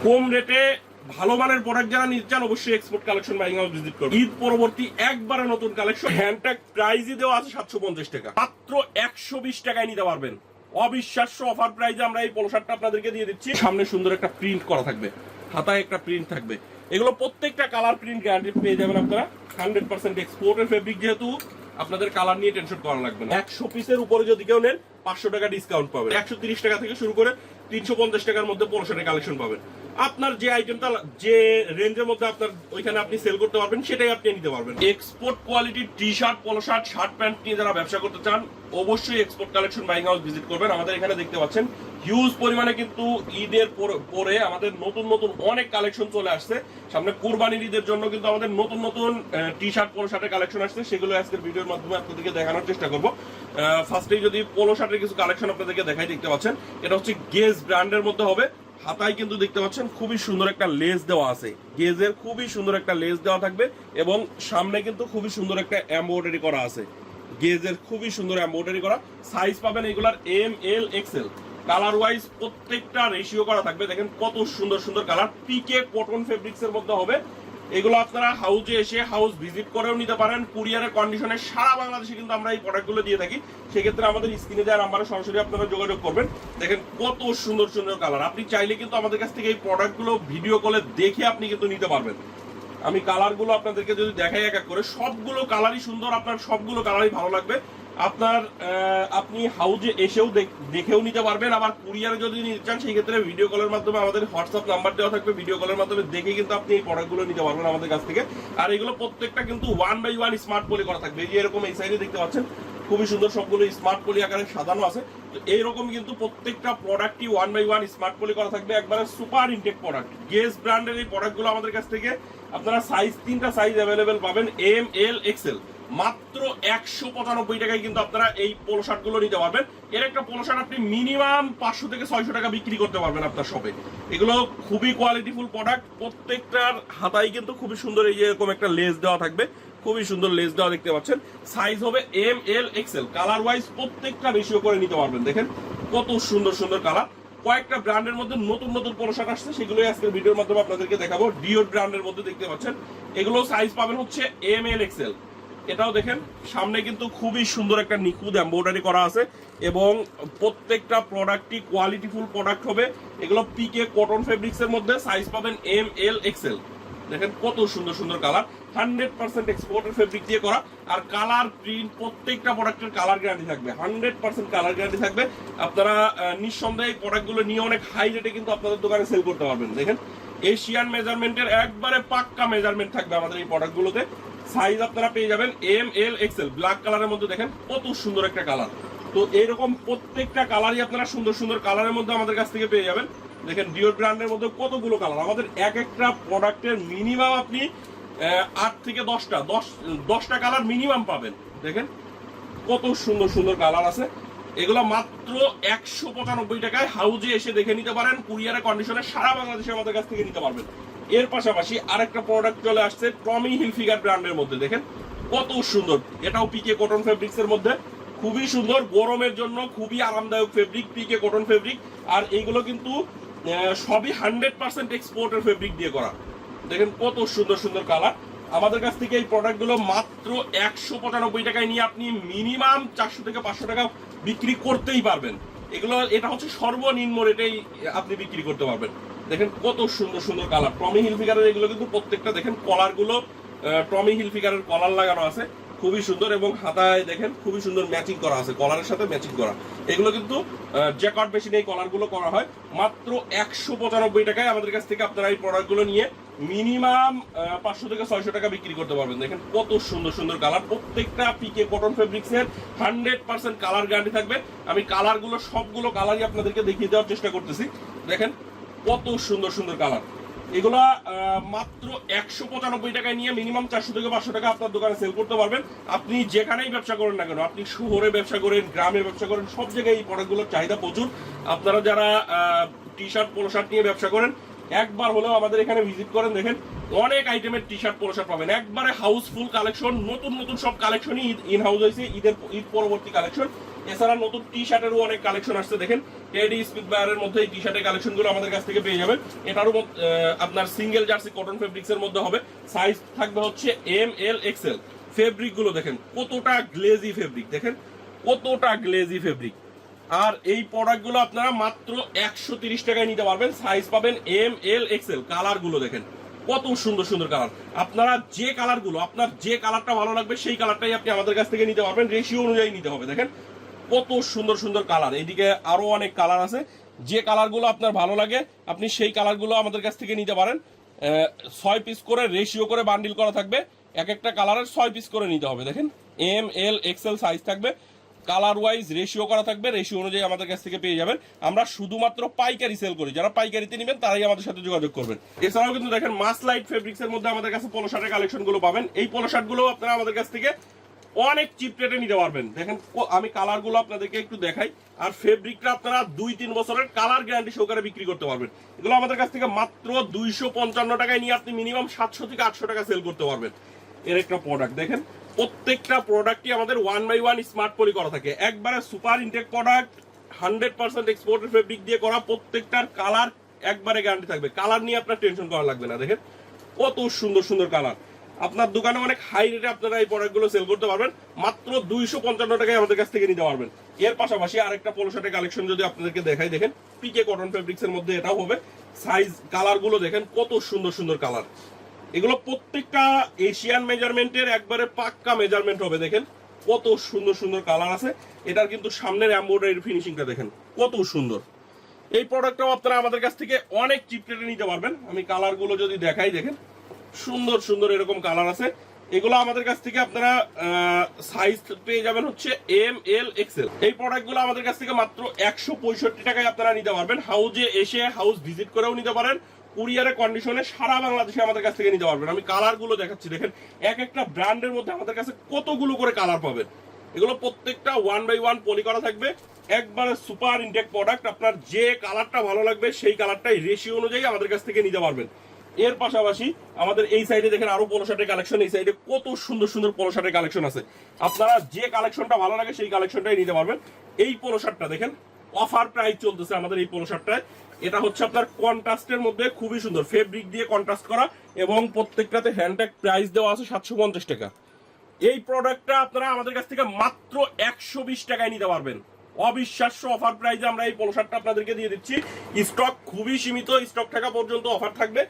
কম রেটে ভালো মানের প্রোডাক্ট যারা নিতে চান অবশ্যই export collection buying house visit করুন। ঈদ পরবর্তী একবারে নতুন কালেকশন, হ্যান্ডট্যাগ প্রাইজই দেওয়া আছে 750 টাকা, মাত্র 120 টাকায় নিতে পারবেন। অবিশ্বাস্য অফার প্রাইজে আমরা এই পোলো শার্টটা আপনাদেরকে দিয়ে দিচ্ছি। সামনে সুন্দর একটা প্রিন্ট করা থাকবে, হাতায় একটা প্রিন্ট থাকবে। এগুলো প্রত্যেকটা কালার প্রিন্ট গ্যারান্টি পেয়ে যাবেন আপনারা। 100% এক্সপোর্টের ফেব্রিক, যেহেতু আপনাদের কালার নিয়ে টেনশন করা লাগবে না। 100 পিসের উপরে যদি কেউ নেন 500 টাকা ডিসকাউন্ট পাবেন। 130 টাকা থেকে শুরু করে 350 টাকার মধ্যে পোলো শার্টের কালেকশন পাবেন। আপনার যে আইটেমটা যে রেঞ্জের মধ্যে আপনার ওইখানে আপনি সেল করতে পারবেন সেটাই আপনি নিতে পারবেন। এক্সপোর্ট কোয়ালিটির T shirt, polo shirt, shirt pant নিয়ে যারা ব্যবসা করতে চান অবশ্যই export collection buying house visit করবেন। আমাদের এখানে দেখতে পাচ্ছেন হিউজ পরিমাণে কিন্তু ঈদের পরে আমাদের নতুন নতুন অনেক কালেকশন চলে আসছে। সামনে কুরবানির ঈদের জন্য কিন্তু আমাদের নতুন নতুন টি শার্ট, পোলো শার্টের কালেকশন আসছে, সেগুলো আজকের ভিডিওর মাধ্যমে আপনাদেরকে দেখানোর চেষ্টা করবো। ফার্স্টেই যদি পোলো শার্টের কিছু কালেকশন আপনাদেরকে দেখাই, দেখতে পাচ্ছেন এটা হচ্ছে গেজ ব্র্যান্ডের মধ্যে হবে। হাতায় কিন্তু দেখতে পাচ্ছেন খুবই সুন্দর একটা লেস দেওয়া আছে, গেজের খুবই সুন্দর একটা লেস দেওয়া থাকবে এবং সামনে কিন্তু খুবই সুন্দর একটা এমব্রয়ডারি করা আছে, গেজের খুবই সুন্দর এমব্রয়ডারি করা। সাইজ পাবেন এগুলার এম, এল, এক্সেল। কালার ওয়াইজ প্রত্যেকটা রেশিও করা থাকবে। দেখেন কত সুন্দর সুন্দর কালার, পিকে কটন ফেব্রিক্স এর মধ্যে হবে। এগুলো আপনারা হাউজে এসে হাউস ভিজিট করেও নিতে পারেন। কুরিয়ারের কন্ডিশনে সারা বাংলাদেশে কিন্তু আমরা এই প্রোডাক্টগুলো দিয়ে থাকি। সেক্ষেত্রে আমাদের স্ক্রিনে দেওয়া নাম্বারে সরাসরি আপনারা যোগাযোগ করবেন। দেখেন কত সুন্দর সুন্দর কালার। আপনি চাইলে কিন্তু আমাদের কাছ থেকে এই প্রোডাক্টগুলো ভিডিও কলে দেখে আপনি কিন্তু নিতে পারবেন। আমি কালারগুলো আপনাদেরকে যদি দেখাই এক এক করে, সবগুলো কালারই সুন্দর, আপনার সবগুলো কালারই ভালো লাগবে। আপনি হাউজে এসেও দেখেও নিতে পারবেন। আবার কুরিয়ারে যদি নিতে চান সেই ক্ষেত্রে ভিডিও কলের মাধ্যমে আমাদের হোয়াটসঅ্যাপ নাম্বার দেওয়া থাকবে, ভিডিও কলের মাধ্যমে দেখে কিন্তু আপনি এই প্রোডাক্টগুলো নিতে পারবেন আমাদের কাছ থেকে। আর এগুলো প্রত্যেকটা কিন্তু 1/1 স্মার্ট পলি করা থাকবে। এই যে এরকম এই সাইডে দেখতে পাচ্ছেন খুবই সুন্দর, সবগুলো স্মার্ট পলি আকারে সাজানো আছে। তো এইরকম কিন্তু প্রত্যেকটা প্রোডাক্টই 1/1 স্মার্ট পলি করা থাকবে। একবারে সুপার ইনটেক প্রোডাক্ট। গেজ ব্র্যান্ডের এই প্রোডাক্টগুলো আমাদের কাছ থেকে আপনারা তিনটা সাইজ অ্যাভেলেবেল পাবেন, এম, এল, এক্সেল। মাত্র 195 টাকায় কিন্তু আপনারা এই পোলো শার্ট গুলো নিতে পারবেন। এর একটা পোলো শার্ট আপনি মিনিমাম 500 থেকে 600 টাকা বিক্রি করতে পারবেন আপনার শপে। এগুলো খুবই কোয়ালিটিফুল প্রোডাক্ট। প্রত্যেকটার হাতায় কিন্তু খুবই সুন্দর এই যে এরকম একটা লেস দেওয়া থাকবে, খুবই সুন্দর লেস দেওয়া দেখতে পাচ্ছেন। সাইজ হবে এম, এল, এক্সেল। কালার ওয়াইজ প্রত্যেকটা রেশিও করে নিতে পারবেন। দেখেন কত সুন্দর সুন্দর কালার। কয়েকটা ব্র্যান্ডের মধ্যে নতুন নতুন পোলো শার্ট আসছে, সেগুলোই আজকের ভিডিওর মাধ্যমে আপনাদেরকে দেখাবো। ডিওর ব্র্যান্ডের মধ্যে দেখতে পাচ্ছেন এগুলো সাইজ পাবেন হচ্ছে এম, এল, এক্সেল। এটাও দেখেন সামনে কিন্তু খুবই সুন্দর একটা নিখুঁত এমব্রয়ডারি করা আছে এবং প্রত্যেকটা প্রোডাক্টই কোয়ালিটিফুল প্রোডাক্ট হবে। এগুলো পিকে কটন ফেব্রিক্স এর মধ্যে, সাইজ পাবেন এম, এল, এক্সেল। দেখেন কত সুন্দর সুন্দর কালার, 100% এক্সপোর্টের ফেব্রিক দিয়ে করা। আর কালার প্রিন্ট প্রত্যেকটা প্রোডাক্টের কালার গ্যারান্টি থাকবে, 100% কালার গ্যারান্টি থাকবে। আপনারা নিঃসন্দেহে এই প্রোডাক্টগুলো নিয়ে অনেক হাই রেটে কিন্তু আপনাদের দোকানে সেল করতে পারবেন। দেখেন এশিয়ান মেজারমেন্টের একবারে পাক্কা মেজারমেন্ট থাকবে আমাদের এই প্রোডাক্টগুলোতে। সাইজ আপনারা পেয়ে যাবেন এম, এল, এক্সেল। ব্ল্যাক কালারের মধ্যে দেখেন কত সুন্দর একটা কালার। তো এইরকম প্রত্যেকটা কালারই আপনারা সুন্দর সুন্দর কালারের মধ্যে আমাদের কাছ থেকে পেয়ে যাবেন। দেখেন ডিওর ব্র্যান্ডের মধ্যে কতগুলো কালার। আমাদের এক একটা প্রোডাক্টের মিনিমাম আপনি 8 থেকে 10টা কালার মিনিমাম পাবেন। দেখেন কত সুন্দর সুন্দর কালার আছে। এগুলো মাত্র 195 টাকায় হাউজে এসে দেখে নিতে পারেন। কুরিয়ারের কন্ডিশনে সারা বাংলাদেশে আমাদের কাছ থেকে নিতে পারবেন। এর পাশাপাশি আরেকটা প্রোডাক্ট চলে আসছে টমি হিলফিগার ব্র্যান্ডের মধ্যে। দেখেন কত সুন্দর, এটাও পিকে কটন ফেব্রিক্স এর মধ্যে, খুবই সুন্দর। গরমের জন্য খুবই আরামদায়ক ফেব্রিক, পিকে কটন ফেব্রিক। আর এইগুলো কিন্তু সবই 100% এক্সপোর্টের ফেব্রিক দিয়ে করা। দেখেন কত সুন্দর সুন্দর কালার। আমাদের কাছ থেকে এই প্রোডাক্টগুলো মাত্র 195 টাকায় নিয়ে আপনি মিনিমাম 400 থেকে 500 টাকা বিক্রি করতেই পারবেন। এটা হচ্ছে সর্বনিম্ন রেটেই আপনি বিক্রি করতে পারবেন। দেখেন কত সুন্দর সুন্দর কালার। টমি হিলফিগারের এগুলো কিন্তু প্রত্যেকটা দেখেন কলারগুলো টমি হিলফিগারের কলার লাগানো আছে, খুবই সুন্দর। এবং হাতায় দেখেন খুবই সুন্দর ম্যাচিং করা আছে, কলারের সাথে ম্যাচিং করা। এগুলো কিন্তু জ্যাকট মেশিনে এই কলারগুলো করা হয়। মাত্র 195 টাকায় আমাদের কাছ থেকে আপনারা এই প্রোডাক্টগুলো নিয়ে মিনিমাম 500 থেকে 600 টাকা বিক্রি করতে পারবেন। দেখেন কত সুন্দর সুন্দর কালার। প্রত্যেকটা পিকে কটন ফেব্রিক্স এর 100% কালার গ্যারান্টি থাকবে। আমি কালারগুলো সবগুলো কালারই আপনাদেরকে দেখিয়ে দেওয়ার চেষ্টা করতেছি। দেখেন কত সুন্দর সুন্দর কালার। এগুলা মাত্র 195 টাকায় নিয়ে মিনিমাম 400 থেকে 500 টাকা আপনার দোকানে সেল করতে পারবেন। আপনি যেখানেই ব্যবসা করেন না কেন, আপনি শহরে ব্যবসা করেন, গ্রামে ব্যবসা করেন, সব জায়গায় এই প্রোডাক্টগুলোর চাহিদা প্রচুর। আপনারা যারা টি শার্ট, পোলো শার্ট নিয়ে ব্যবসা করেন, একবার হলেও আমাদের এখানে ভিজিট করেন। দেখেন অনেক আইটেমের টি শার্ট, পোলো শার্ট পাবেন। একবারে হাউসফুল কালেকশন, নতুন নতুন সব কালেকশনই ইন হাউস হয়েছে, ঈদ পরবর্তী কালেকশন। এছাড়া নতুন টি শার্টেরও অনেক কালেকশন আসছে। দেখেন টেডি স্মিথ বায়ারের মধ্যে এই টি শার্টের কালেকশনগুলো আমাদের কাছ থেকে পেয়ে যাবেন। এটারও আপনার সিঙ্গেল জার্সি কটন ফেব্রিক্স এর মধ্যে হবে। সাইজ থাকবে হচ্ছে এম এল এক্সেল। ফেব্রিক গুলো দেখেন কতটা গ্লেজি ফেব্রিক, দেখেন কতটা গ্লেজি ফেব্রিক। আর এই প্রোডাক্ট গুলো আপনারা মাত্র 130 টাকায় নিতে পারবেন। সাইজ পাবেন এম এল এক্সেল। কালার গুলো দেখেন কত সুন্দর সুন্দর কালার। আপনারা যে কালার গুলো, আপনার যে কালারটা ভালো লাগবে সেই কালারটাই আপনি আমাদের কাছ থেকে নিতে পারবেন। রেশিও অনুযায়ী নিতে হবে। দেখেন কত সুন্দর সুন্দর কালার। এইদিকে আরো অনেক কালার আছে। যে কালার গুলো আপনার ভালো লাগে আপনি সেই কালার গুলো আমাদের কাছ থেকে নিতে পারেন। 6 পিস করে রেশিও করে বান্ডিল করা থাকবে। এক একটা কালারের 6 পিস করে নিতে হবে। দেখেন এম এল এক্সেল সাইজ থাকবে, কালার ওয়াইজ রেশিও করা থাকবে। রেশিও অনুযায়ী আমাদের কাছ থেকে পেয়ে যাবেন। আমরা শুধুমাত্র পাইকারি সেল করি। যারা পাইকারিতে নেবেন তারাই আমাদের সাথে যোগাযোগ করবেন। এছাড়াও কিন্তু দেখেন মাস লাইট ফেব্রিক্স এর মধ্যে আমাদের কাছে পোলো শার্টের কালেকশন গুলো পাবেন। এই পোলো শার্ট গুলো আপনারা আমাদের কাছ থেকে অনেক চিপ রেটে নিতে পারবেন। দেখেন আমি কালার গুলো আপনাদেরকে একটু দেখাই। আর ফেব্রিকটা আপনারা 2-3 বছরের কালার গ্যারান্টি সহকারে বিক্রি করতে পারবেন। এগুলো আমাদের কাছ থেকে মাত্র 255 টাকায় নিয়ে আপনি মিনিমাম 700 থেকে 800 টাকা সেল করতে পারবেন। এর একটা প্রোডাক্ট দেখেন, প্রত্যেকটা প্রোডাক্টই আমাদের 1/1 স্মার্ট পলি করা থাকে। একবারে super intact product, 100% exported fabric দিয়ে করা। প্রত্যেকটার কালার একবারে গ্যারান্টি থাকবে। কালার নিয়ে আপনার টেনশন করা লাগবে না। দেখেন কত সুন্দর সুন্দর কালার। আপনার দোকানে অনেক হাই রেটে আপনারা এই প্রোডাক্টগুলো সেল করতে পারবেন। মাত্র 255 টাকায় আমাদের কাছ থেকে নিতে পারবেন। এর পাশাপাশি আরেকটা পোলো শার্টের কালেকশন যদি আপনাদেরকে দেখাই, দেখেন পিকে কটন ফেব্রিক্স এর মধ্যে এটাও হবে। সাইজ কালার গুলো দেখেন কত সুন্দর সুন্দর কালার। এগুলো প্রত্যেকটা এশিয়ান মেজারমেন্টের একবারে পাক্কা মেজারমেন্ট হবে। দেখেন কত সুন্দর সুন্দর কালার আছে। এটার কিন্তু সামনের এমব্রয়ডারি ফিনিশিংটা দেখেন কত সুন্দর। এই প্রোডাক্টটাও আপনারা আমাদের কাছ থেকে অনেক চিপ রেটে নিতে পারবেন। আমি কালার গুলো যদি দেখাই, দেখেন সুন্দর সুন্দর এরকম কালার আছে। এগুলো আমাদের কাছ থেকে আপনারা সাইজ পেয়ে যাবেন হচ্ছে এম এল এক্সেল। এই প্রোডাক্টগুলো আমাদের কাছ থেকে মাত্র 165 টাকায় আপনারা নিতে পারবেন। হাউজে এসে হাউস ভিজিট করেও নিতে পারেন। কুরিয়ারের কন্ডিশনে সারা বাংলাদেশে আমাদের কাছ থেকে নিতে পারবেন। আমি কালার গুলো দেখাচ্ছি। দেখেন এক একটা ব্র্যান্ডের মধ্যে আমাদের কাছে কতগুলো করে কালার পাবেন। এগুলো প্রত্যেকটা 1/1 পলি করা থাকবে। একবারে সুপার ইনটেক প্রোডাক্ট। আপনার যে কালারটা ভালো লাগবে সেই কালারটাই রেশিও অনুযায়ী আমাদের কাছ থেকে নিতে পারবেন। এর পাশাপাশি আমাদের এই সাইডে দেখেন আরো পোলো শার্টের কালেকশন। এই সাইডে কত সুন্দর সুন্দর পোলো শার্টের কালেকশন আছে। আপনারা যে কালেকশনটা ভালো লাগে সেই কালেকশনটাই নিতে পারবেন। এই পোলো শার্টটা দেখেন অফার প্রাইস চলতেছে আমাদের এই পোলো শার্টটায়। এটা হচ্ছে আপনার কন্ট্রাস্টের মধ্যে খুবই সুন্দর ফেব্রিক দিয়ে কন্ট্রাস্ট করা এবং প্রত্যেকটাতে হ্যান্ডট্যাগ প্রাইস দেওয়া আছে 750 টাকা। এই প্রোডাক্টটা আপনারা আমাদের কাছ থেকে মাত্র 120 টাকায় নিতে পারবেন। অবিশ্বাস্য অফার প্রাইসে আমরা এই পোলো শার্টটা আপনাদেরকে দিয়ে দিচ্ছি। স্টক খুবই সীমিত, স্টক থাকা পর্যন্ত অফার থাকবে।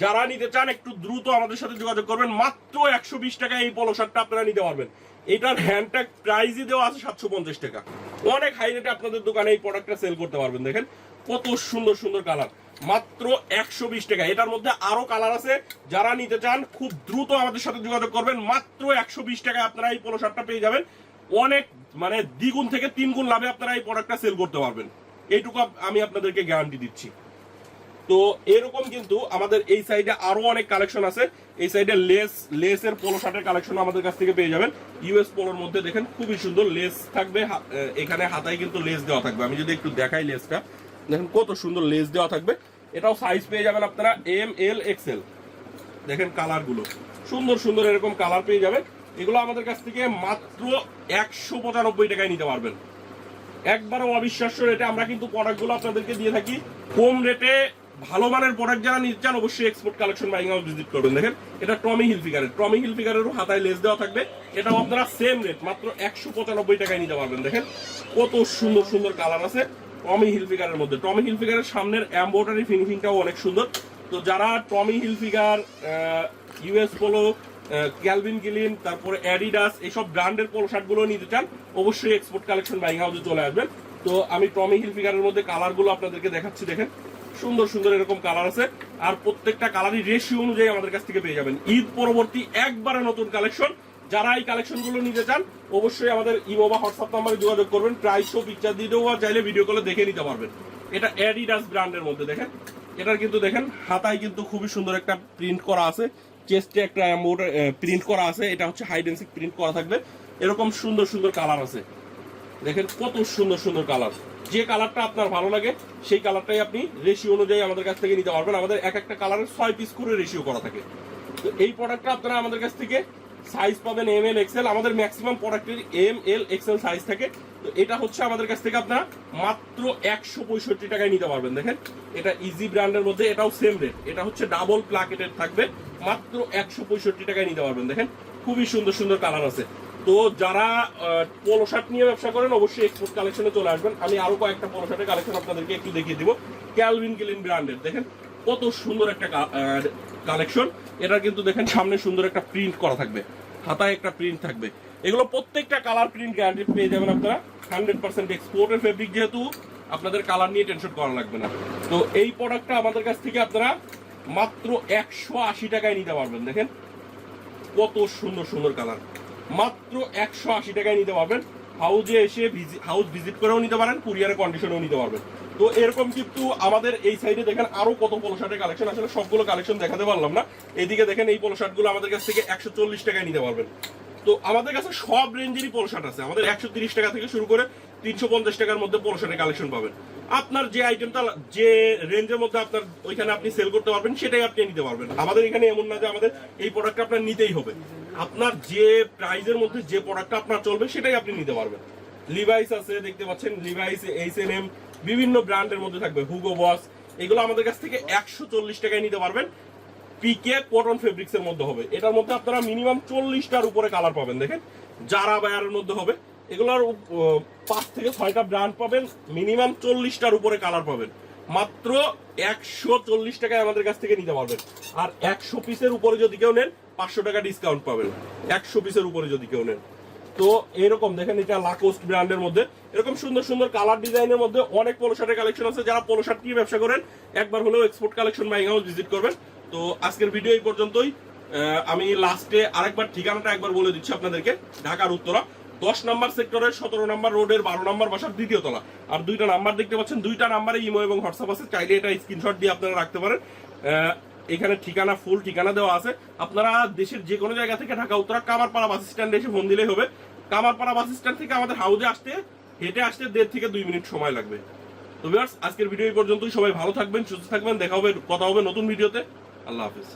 যারা নিতে চান একটু দ্রুত আমাদের সাথে যোগাযোগ করবেন। মাত্র 120 টাকায় এই পোলো শার্টটা আপনারা নিতে পারবেন। এটার হ্যান্ডট্যাগ প্রাইসই দেওয়া আছে 750 টাকা। অনেক হাই রেটে আপনাদের দোকানে এই প্রোডাক্টটা সেল করতে পারবেন। দেখেন কত সুন্দর সুন্দর কালার, মাত্র 120 টাকা। এটার মধ্যে আরো কালার আছে। যারা নিতে চান খুব দ্রুত আমাদের সাথে যোগাযোগ করবেন। মাত্র 120 টাকায় আপনারা এই পোলো শার্টটা পেয়ে যাবেন। অনেক মানে দ্বিগুণ থেকে 3 গুণ লাভে আপনারা এই প্রোডাক্টটা সেল করতে পারবেন। এইটুকু আমি আপনাদেরকে গ্যারান্টি দিচ্ছি। তো এরকম কিন্তু আমাদের এই সাইডে আরো অনেক কালেকশন আছে। এই সাইডে লেসের পোলো শার্টের কালেকশন আমাদের কাছ থেকে পেয়ে যাবেন। ইউএস পোলোর মধ্যে দেখেন খুবই সুন্দর লেস থাকবে। এখানে হাতায় কিন্তু লেস দেওয়া থাকবে। আমি যদি একটু দেখাই লেসটা, দেখেন কত সুন্দর লেস দেওয়া থাকবে। এটাও সাইজ পেয়ে যাবেন আপনারা এম এল এক্সেল। দেখেন কালার গুলো সুন্দর সুন্দর এরকম কালার পেয়ে যাবেন। এগুলো আমাদের কাছ থেকে মাত্র 195 টাকায় নিতে পারবেন। একবারও অবিশ্বাস্য রেটে আমরা কিন্তু প্রোডাক্টগুলো আপনাদেরকে দিয়ে থাকি। কম রেটে ভালো মানের প্রোডাক্ট যারা নিতে চান অবশ্যই export collection buying house visit করবেন। দেখেন এটা টমি হিলফিগারেরও হাতায় লেস দেওয়া থাকবে। এটাও আপনারা সেম রেট মাত্র 195 টাকায় নিতে পারবেন। দেখেন কত সুন্দর সুন্দর কালার আছে টমি হিলফিগারের মধ্যে। টমি হিলফিগারের সামনের এমব্রয়ডারি ফিনিশিংটাও অনেক সুন্দর। তো যারা Tommy Hilfiger, US Polo, Calvin Klein, তারপরে অ্যাডিডাস এইসব ব্র্যান্ডের পোলো শার্টগুলো নিতে চান অবশ্যই এক্সপোর্ট কালেকশন বাইং হাউসে চলে আসবেন। তো আমি টমি হিলফিগারের মধ্যে কালারগুলো আপনাদেরকে দেখাচ্ছি। দেখেন সুন্দর সুন্দর এরকম কালার আছে। আর প্রত্যেকটা কালারই রেশিও অনুযায়ী আমাদের কাছ থেকে পেয়ে যাবেন। ঈদ পরবর্তী একবারে নতুন কালেকশন। যারা এই কালেকশনগুলো নিতে চান অবশ্যই আমাদের ইমো বা হোয়াটসঅ্যাপ নাম্বারে যোগাযোগ করবেন। প্রাইস ও পিকচার দিয়ে দেবো, চাইলে ভিডিও কলে দেখে নিতে পারবেন। এটা অ্যাডিডাস ব্র্যান্ডের মধ্যে দেখেন। এটার কিন্তু দেখেন হাতায় কিন্তু খুবই সুন্দর একটা প্রিন্ট করা আছে, চেস্টে একটা প্রিন্ট করা আছে। এটা হচ্ছে হাইডেন্সিক প্রিন্ট করা থাকবে। এরকম সুন্দর সুন্দর কালার আছে। দেখেন কত সুন্দর সুন্দর কালার। যে কালারটা আপনার ভালো লাগে সেই কালারটাই আপনি রেশিও অনুযায়ী আমাদের কাছ থেকে নিতে পারবেন। আমাদের এক একটা কালারের 6 পিস করে রেশিও করা থাকে। তো এই প্রোডাক্টটা আপনারা আমাদের কাছ থেকে সাইজ পাবেন এম এল এক্সেল, আমাদের ম্যাক্সিমাম প্রোডাক্টের এম এল এক্সেল সাইজ থাকে। তো এটা হচ্ছে আমাদের কাছ থেকে আপনারা মাত্র 165 টাকায় নিতে পারবেন। দেখেন এটা ইজি ব্র্যান্ডের মধ্যে, এটাও সেম রেট, এটা হচ্ছে ডাবল প্লাকেটেড থাকবে, মাত্র 165 টাকায় নিতে পারবেন। দেখেন খুবই সুন্দর সুন্দর কালার আছে। তো যারা পোলো শার্ট নিয়ে ব্যবসা করেন অবশ্যই এক্সপোর্ট কালেকশনে চলে আসবেন। আমি আরো কয়েকটা পোলো শার্টের কালেকশন আপনাদেরকে একটু দেখিয়ে দিব। ক্যালভিন ক্লিন ব্র্যান্ডের দেখেন কত সুন্দর একটা কালেকশন। এটা কিন্তু দেখেন সামনে সুন্দর একটা প্রিন্ট করা থাকবে, হাতায় একটা প্রিন্ট থাকবে। এগুলো প্রত্যেকটা কালার প্রিন্ট গ্যারান্টি পেয়ে যাবেন আপনারা। 100% এক্সপোর্টের ফেব্রিক, যেহেতু আপনাদের কালার নিয়ে টেনশন করা লাগবে না। তো এই প্রোডাক্টটা আমাদের কাছ থেকে আপনারা মাত্র 180 টাকায় নিতে পারবেন। দেখেন কত সুন্দর সুন্দর কালার, মাত্র 180 টাকায় নিতে পারবেন। হাউজে এসে হাউস ভিজিট করেও নিতে পারেন, কুরিয়ারের কন্ডিশনেও নিতে পারবেন। তো এরকম কিন্তু আমাদের এই সাইডে দেখেন আরো কত পোলো শার্টের কালেকশন, আসলে সবগুলো কালেকশন দেখাতে পারলাম না। এইদিকে দেখেন এই পোলো শার্টগুলো আমাদের কাছ থেকে 140 টাকায় নিতে পারবেন। তো আমাদের কাছে সব রেঞ্জেরই পোলো শার্ট আছে, আমাদের 130 টাকা থেকে শুরু করে 350 টাকার মধ্যে পোলো শার্টের কালেকশন পাবেন। আপনার যে আইটেমটা যে রেঞ্জের মধ্যে আপনার ওইখানে আপনি সেল করতে পারবেন সেটাই আপনি নিতে পারবেন। আমাদের এখানে এমন না যে আমাদের এই প্রোডাক্টটা আপনার নিতেই হবে, আপনার যে প্রাইজের মধ্যে যে প্রোডাক্টটা আপনার চলবে সেটাই আপনি নিতে পারবেন। লিভাইস আছে দেখতে পাচ্ছেন, লিভাইস, H&M বিভিন্ন ব্র্যান্ডের মধ্যে থাকবে, হুগো বস, এগুলো আমাদের কাছ থেকে 140 টাকায় নিতে পারবেন। পিকে কটন ফেব্রিক্স এর মধ্যে হবে, এটার মধ্যে আপনারা মিনিমাম 40টার উপরে কালার পাবেন। দেখেন যারা বায়ারের মধ্যে হবে, এগুলোর 5 থেকে 6টা ব্র্যান্ড পাবেন, মিনিমাম 40টার উপরে কালার পাবেন। মাত্র 140 টাকায় আমাদের কাছ থেকে নিতে পারবেন। আর 100 পিসের উপরে যদি কেউ নেন 500 টাকা ডিসকাউন্ট পাবেন, 100 পিসের উপরে যদি কেউ নেন। তো এরকম দেখেন এটা লাকোস্ট ব্র্যান্ডের মধ্যে এরকম সুন্দর সুন্দর কালার ডিজাইনের মধ্যে অনেক পোলো শার্টের কালেকশন আছে। যারা পোলো শার্ট নিয়ে ব্যবসা করেন একবার হলেও export collection buying house visit করবেন। তো আজকের ভিডিও এই পর্যন্তই। আমি লাস্টে আরেকবার ঠিকানাটা একবার বলে দিচ্ছি আপনাদেরকে। ঢাকার উত্তরা 10 নম্বর সেক্টরের 17 নম্বর রোডের 12 নম্বর বাসার 2য় তলা। আর 2টা নাম্বার দেখতে পাচ্ছেন, 2টা নাম্বারে ইমো এবং হোয়াটসঅ্যাপ আছে, চাইলে এটা স্ক্রিনশট দিয়ে আপনারা রাখতে পারেন। এখানে ঠিকানা, ফুল ঠিকানা দেওয়া আছে। আপনারা দেশের যে কোনো জায়গা থেকে ঢাকা উত্তরা কামারপাড়া বাস স্ট্যান্ডে এসে ফোন দিলেই হবে। কামারপাড়া বাস স্ট্যান্ড থেকে আমাদের হাউজে আসতে হেঁটে আসতে 1.5 থেকে 2 মিনিট সময় লাগবে। তো ভিউয়ার্স আজকের ভিডিও এই পর্যন্তই। সবাই ভালো থাকবেন, সুস্থ থাকবেন, দেখা হবে, কথা হবে নতুন ভিডিওতে। আল্লাহ হাফেজ।